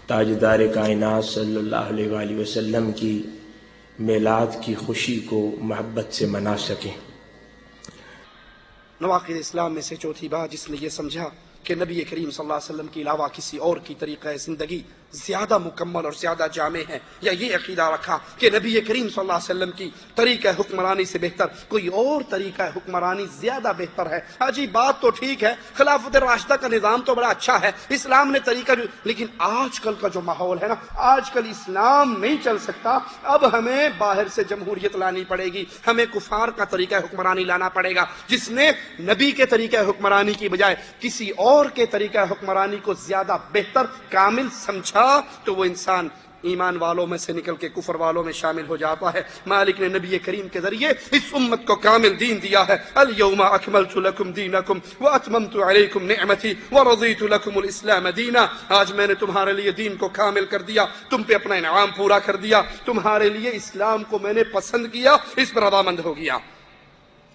تاجدار کائنات صلی اللہ علیہ وآلہ وسلم کی میلاد کی خوشی کو محبت سے منا سکیں۔ نواقض اسلام میں سے چوتھی بات، جس نے یہ سمجھا کہ نبی کریم صلی اللہ علیہ وسلم کے علاوہ کسی اور کی طریقہ زندگی زیادہ مکمل اور زیادہ جامع ہے، یا یہ عقیدہ رکھا کہ نبی کریم صلی اللہ علیہ وسلم کی طریقہ حکمرانی سے بہتر کوئی اور طریقہ حکمرانی زیادہ بہتر ہے۔ ہاں جی، بات تو ٹھیک ہے، خلافت راشدہ کا نظام تو بڑا اچھا ہے، اسلام نے طریقہ لیکن آج کل کا جو ماحول ہے نا، آج کل اسلام نہیں چل سکتا، اب ہمیں باہر سے جمہوریت لانی پڑے گی، ہمیں کفار کا طریقہ حکمرانی لانا پڑے گا۔ جس نے نبی کے طریقہ حکمرانی کی بجائے کسی اور کے طریقہ حکمرانی کو زیادہ بہتر کامل سمجھا تو وہ انسان ایمان والوں میں سے نکل کے کفر والوں میں شامل ہو جاتا ہے۔ مالک نے نبی کریم کے ذریعے اس امت کو کامل دین دیا ہے۔ الیوم اکملت لکم دینکم واتممت علیکم نعمتی ورضیت لکم الاسلام دینا۔ آج میں نے تمہارے لیے دین کو کامل کر دیا، تم پہ اپنا انعام پورا کر دیا، تمہارے لیے اسلام کو میں نے پسند کیا، اس پر رضامند ہو گیا۔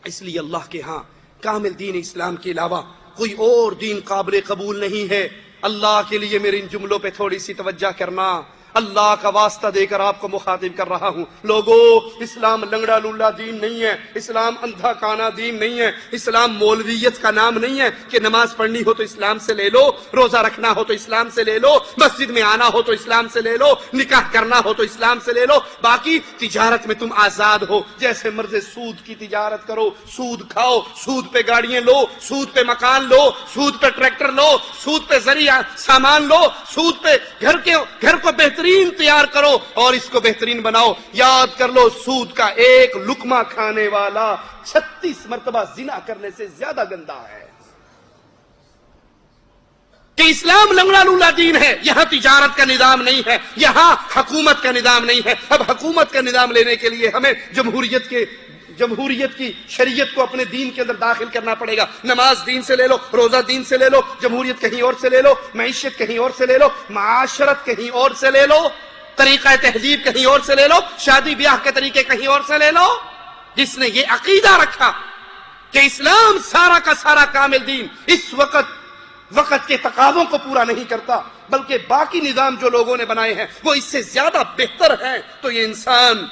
اس لیے اللہ کے ہاں کامل دین اسلام کے علاوہ کوئی اور دین قابل قبول نہیں ہے۔ اللہ کے لیے میرے ان جملوں پہ تھوڑی سی توجہ کرنا، اللہ کا واسطہ دے کر آپ کو مخاطب کر رہا ہوں۔ لوگو، اسلام لنگڑا لولا دین نہیں ہے، اسلام اندھا کانا دین نہیں ہے، اسلام مولویت کا نام نہیں ہے کہ نماز پڑھنی ہو تو اسلام سے لے لو، روزہ رکھنا ہو تو اسلام سے لے لو، مسجد میں آنا ہو تو اسلام سے لے لو، نکاح کرنا ہو تو اسلام سے لے لو، باقی تجارت میں تم آزاد ہو، جیسے مرضی سود کی تجارت کرو، سود کھاؤ، سود پہ گاڑیاں لو، سود پہ مکان لو، سود پہ ٹریکٹر لو، سود پہ ذریعہ سامان لو، سود پہ گھر کو بہترین تیار کرو اور اس کو بہترین بناؤ۔ یاد کر لو، سود کا ایک لقمہ کھانے والا 36 مرتبہ زنا کرنے سے زیادہ گندا ہے۔ کہ اسلام لنگڑا لولا دین ہے، یہاں تجارت کا نظام نہیں ہے، یہاں حکومت کا نظام نہیں ہے۔ اب حکومت کا نظام لینے کے لیے ہمیں جمہوریت کی شریعت کو اپنے دین کے اندر داخل کرنا پڑے گا۔ نماز دین سے لے لو، روزہ دین سے لے لو، جمہوریت کہیں اور سے لے لو، معیشت کہیں اور سے لے لو، معاشرت کہیں اور سے لے لو، طریقہ تہذیب کہیں اور سے لے لو، شادی بیاہ کے طریقے کہیں اور سے لے لو۔ جس نے یہ عقیدہ رکھا کہ اسلام سارا کا سارا کامل دین اس وقت کے تقاضوں کو پورا نہیں کرتا، بلکہ باقی نظام جو لوگوں نے بنائے ہیں وہ اس سے زیادہ بہتر ہیں، تو یہ انسان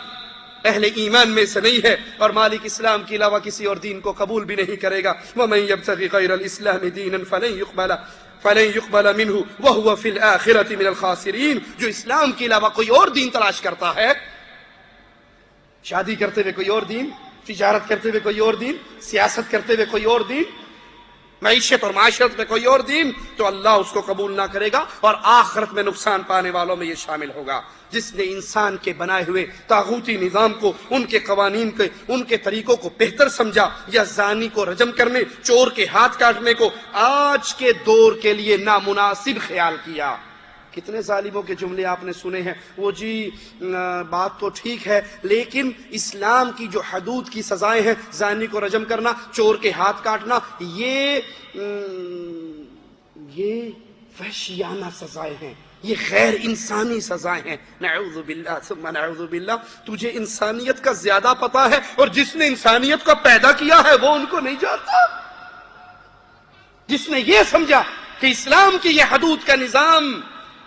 اہل ایمان میں سے نہیں ہے اور مالک اسلام کے علاوہ کسی اور دین کو قبول بھی نہیں کرے گا۔ وَمَن يَبْتَغِ غَيْرَ الْإِسْلَامِ دِينًا فَلَن يُقْبَلَ مِنْهُ وَهُوَ فِي الْآخِرَةِ مِنَ الْخَاسِرِينَ۔ جو اسلام کے علاوہ کوئی اور دین تلاش کرتا ہے، شادی کرتے ہوئے کوئی اور دین، تجارت کرتے ہوئے کوئی اور دین، سیاست کرتے ہوئے کوئی اور دین، معیشت اور معاشرت میں کوئی اور دین، تو اللہ اس کو قبول نہ کرے گا اور آخرت میں نقصان پانے والوں میں یہ شامل ہوگا۔ جس نے انسان کے بنائے ہوئے طاغوتی نظام کو، ان کے قوانین کے، ان کے طریقوں کو بہتر سمجھا، یا زانی کو رجم کرنے، چور کے ہاتھ کاٹنے کو آج کے دور کے لیے نامناسب خیال کیا۔ کتنے ظالموں کے جملے آپ نے سنے ہیں، وہ جی بات تو ٹھیک ہے لیکن اسلام کی جو حدود کی سزائیں ہیں، زانی کو رجم کرنا، چور کے ہاتھ کاٹنا، یہ وحشیانہ سزائیں ہیں، یہ غیر انسانی سزائیں ہیں۔ نعوذ باللہ ثم نعوذ باللہ۔ تجھے انسانیت کا زیادہ پتا ہے اور جس نے انسانیت کو پیدا کیا ہے وہ ان کو نہیں جانتا۔ جس نے یہ سمجھا کہ اسلام کی یہ حدود کا نظام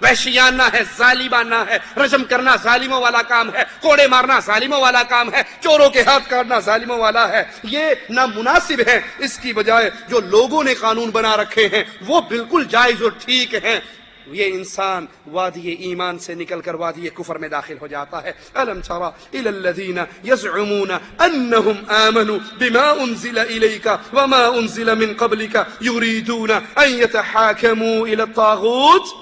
وحشیانہ ہے، ظالمانہ ہے، رجم کرنا ظالموں والا کام ہے، کوڑے مارنا ظالموں والا کام ہے، چوروں کے ہاتھ کاٹنا ظالموں والا ہے، یہ نامناسب ہے۔ اس کی بجائے جو لوگوں نے قانون بنا رکھے ہیں وہ بالکل جائز اور ٹھیک ہیں۔ یہ انسان وادی ایمان سے نکل کر وادی کفر میں داخل ہو جاتا ہے۔ الم تر الى الذين يزعمون انهم امنوا بما انزل اليك وما انزل من قبلك يريدون ان يتحاكموا الى الطاغوت۔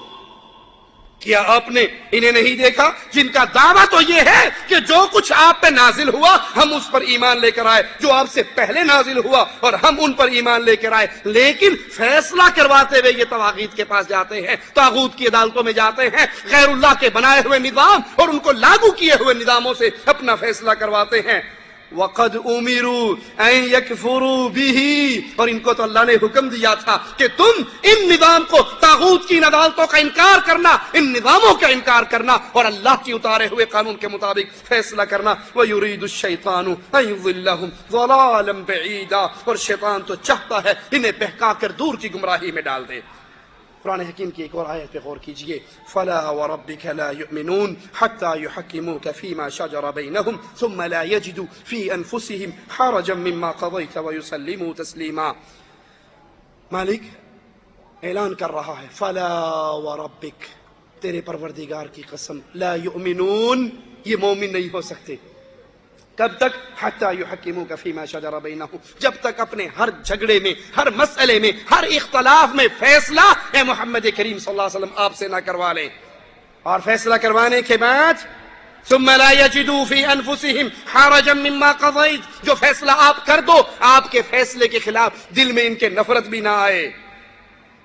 کیا آپ نے انہیں نہیں دیکھا جن کا دعویٰ تو یہ ہے کہ جو کچھ آپ پہ نازل ہوا ہم اس پر ایمان لے کر آئے، جو آپ سے پہلے نازل ہوا اور ہم ان پر ایمان لے کر آئے، لیکن فیصلہ کرواتے ہوئے یہ طواغیت کے پاس جاتے ہیں، طاغوت کی عدالتوں میں جاتے ہیں، غیر اللہ کے بنائے ہوئے نظام اور ان کو لاگو کیے ہوئے نظاموں سے اپنا فیصلہ کرواتے ہیں۔ وَقَدْ أُمِرُوا أَن يَكْفُرُوا بِهِ، اور ان کو تو اللہ نے حکم دیا تھا کہ تم ان نظام کو، طاغوت کی عدالتوں کا انکار کرنا، ان نظاموں کا انکار کرنا اور اللہ کی اتارے ہوئے قانون کے مطابق فیصلہ کرنا۔ وَيُرِيدُ الشَّيْطَانُ أَن يُضِلَّهُمْ ضَلَالًا بَعِيدًا، اور شیطان تو چاہتا ہے انہیں بہکا کر دور کی گمراہی میں ڈال دے۔ قرآن حکیم کی ایک اور آیت پہ غور کیجئے، فلا وربک لا یؤمنون حتی یحکموک فیما شجر بینہم ثم لا یجدوا فی انفسہم حرجا مما قضیت ویسلموا تسلیما۔ مالک اعلان کر رہا ہے، فلا وربک، تیرے پروردگار کی قسم، لا یؤمنون، یہ مومن نہیں ہو سکتے۔ کب تک؟ حتی یحکموک فیما شجر بینہم، جب تک اپنے ہر جھگڑے میں، ہر مسئلے میں، ہر اختلاف میں فیصلہ اے محمد کریم صلی اللہ علیہ وسلم آپ سے نہ کروا لیں، اور فیصلہ کروانے کے بعد ثم لا یجدوا فی انفسہم حرجا مما قضیت، جو فیصلہ آپ کر دو، آپ کے فیصلے کے خلاف دل میں ان کے نفرت بھی نہ آئے،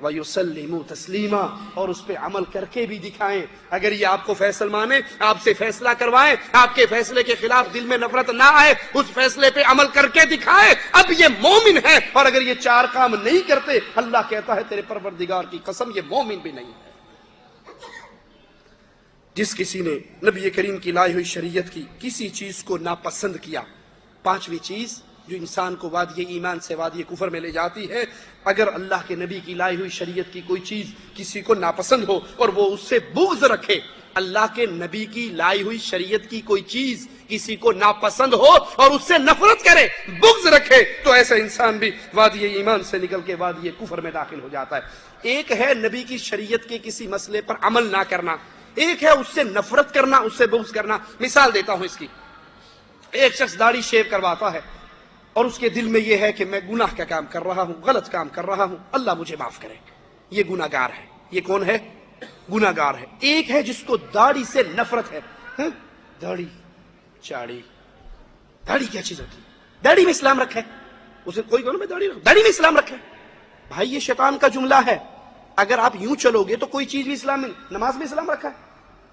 وَيُسَلِّمُوا تَسْلِيمًا، اور اس پہ عمل کر کے بھی دکھائیں۔ اگر یہ آپ کو فیصل مانے، آپ سے فیصلہ کروائیں، آپ کے فیصلے کے خلاف دل میں نفرت نہ آئے، اس فیصلے پہ عمل کر کے دکھائیں، اب یہ مومن ہے۔ اور اگر یہ چار کام نہیں کرتے، اللہ کہتا ہے تیرے پروردگار کی قسم یہ مومن بھی نہیں ہے۔ جس کسی نے نبی کریم کی لائی ہوئی شریعت کی کسی چیز کو ناپسند کیا، پانچویں چیز جو انسان کو وادی ایمان سے وادی کفر میں لے جاتی ہے، اگر اللہ کے نبی کی لائی ہوئی شریعت کی کوئی چیز کسی کو ناپسند ہو اور وہ اس سے بغض رکھے، اللہ کے نبی کی لائی ہوئی شریعت کی کوئی چیز کسی کو ناپسند ہو اور اس سے نفرت کرے، بغض رکھے، تو ایسا انسان بھی وادی ایمان سے نکل کے وادی کفر میں داخل ہو جاتا ہے۔ ایک ہے نبی کی شریعت کے کسی مسئلے پر عمل نہ کرنا، ایک ہے اس سے نفرت کرنا، اس سے بغض کرنا۔ مثال دیتا ہوں اس کی، ایک شخص داڑھی شیو کرواتا ہے اور اس کے دل میں یہ ہے کہ میں گناہ کا کام کر رہا ہوں، غلط کام کر رہا ہوں، اللہ مجھے معاف کرے، یہ گناہ گار ہے۔ یہ کون ہے؟ گناہ گار ہے۔ ایک ہے جس کو داڑھی سے نفرت ہے، داڑھی چاڑی، داڑھی کیا چیز ہوتی ہے؟ داڑھی میں اسلام رکھا ہے، اسے کوئی کہو میں داڑھی میں اسلام رکھا ہے، بھائی یہ شیطان کا جملہ ہے۔ اگر آپ یوں چلو گے تو کوئی چیز بھی اسلام میں، نماز میں اسلام رکھا ہے،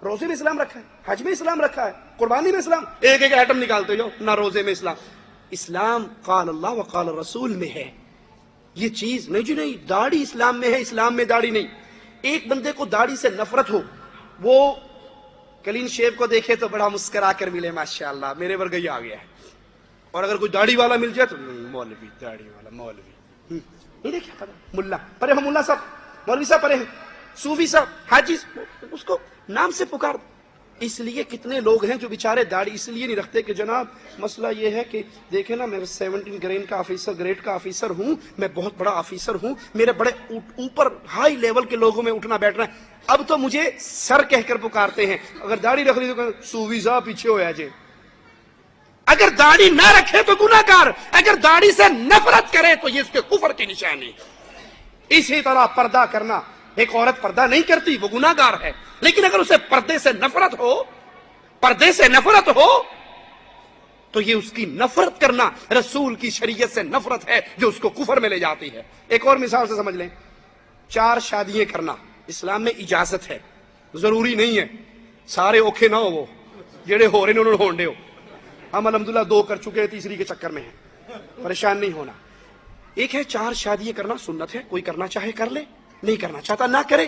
روزے میں اسلام رکھا ہے، حج میں اسلام رکھا ہے، قربانی میں اسلام، ایک ایک ایٹم نکالتے جاؤ، نہ روزے میں اسلام۔ اسلام قال اللہ و قال رسول میں ہے، یہ چیز نہیں جی نہیں، داڑھی اسلام میں ہے، اسلام میں داڑھی نہیں۔ ایک بندے کو داڑھی سے نفرت ہو، وہ کلین شیو کو دیکھے تو بڑا مسکرا کر ملے، ماشاءاللہ میرے ورگا ہی آ گیا ہے، اور اگر کوئی داڑھی والا مل جائے تو مولوی، داڑھی والا مولوی، نہیں دیکھا پتا ملا پرے ہو، ملا صاحب، مولوی صاحب پرے ہیں، صوفی صاحب، حاجی، اس کو نام سے پکار۔ اس لیے کتنے لوگ ہیں جو بیچارے داڑھی اس لیے نہیں رکھتے کہ جناب مسئلہ یہ ہے کہ دیکھیں نا میں 17 گریڈ کا آفیسر ہوں، میں بہت بڑا آفیسر ہوں، میرے بڑے اوپر ہائی لیول کے لوگوں میں اٹھنا بیٹھنا ہے، اب تو مجھے سر کہہ کر پکارتے ہیں، اگر داڑھی رکھ لی تو صوفی صاحب پیچھے ہو جائے۔ اگر داڑھی نہ رکھے تو گناہ گار، اگر داڑھی سے نفرت کرے تو یہ اس کے کفر کی نشانی۔ اسی طرح پردہ کرنا، ایک عورت پردہ نہیں کرتی وہ گناہ گار ہے، لیکن اگر اسے پردے سے نفرت ہو تو یہ اس کی نفرت کرنا رسول کی شریعت سے نفرت ہے جو اس کو کفر میں لے جاتی ہے۔ ایک اور مثال سے سمجھ لیں، 4 شادیاں کرنا اسلام میں اجازت ہے، ضروری نہیں ہے سارے اوکھے نہ ہو، وہ جڑے ہو رہے انہوں نے ہونڈے ہو، ہم الحمدللہ 2 کر چکے ہیں، تیسری کے چکر میں ہیں، پریشان نہیں ہونا۔ ایک ہے 4 شادیاں کرنا سنت ہے، کوئی کرنا چاہے کر لے، نہیں کرنا چاہتا نہ کرے۔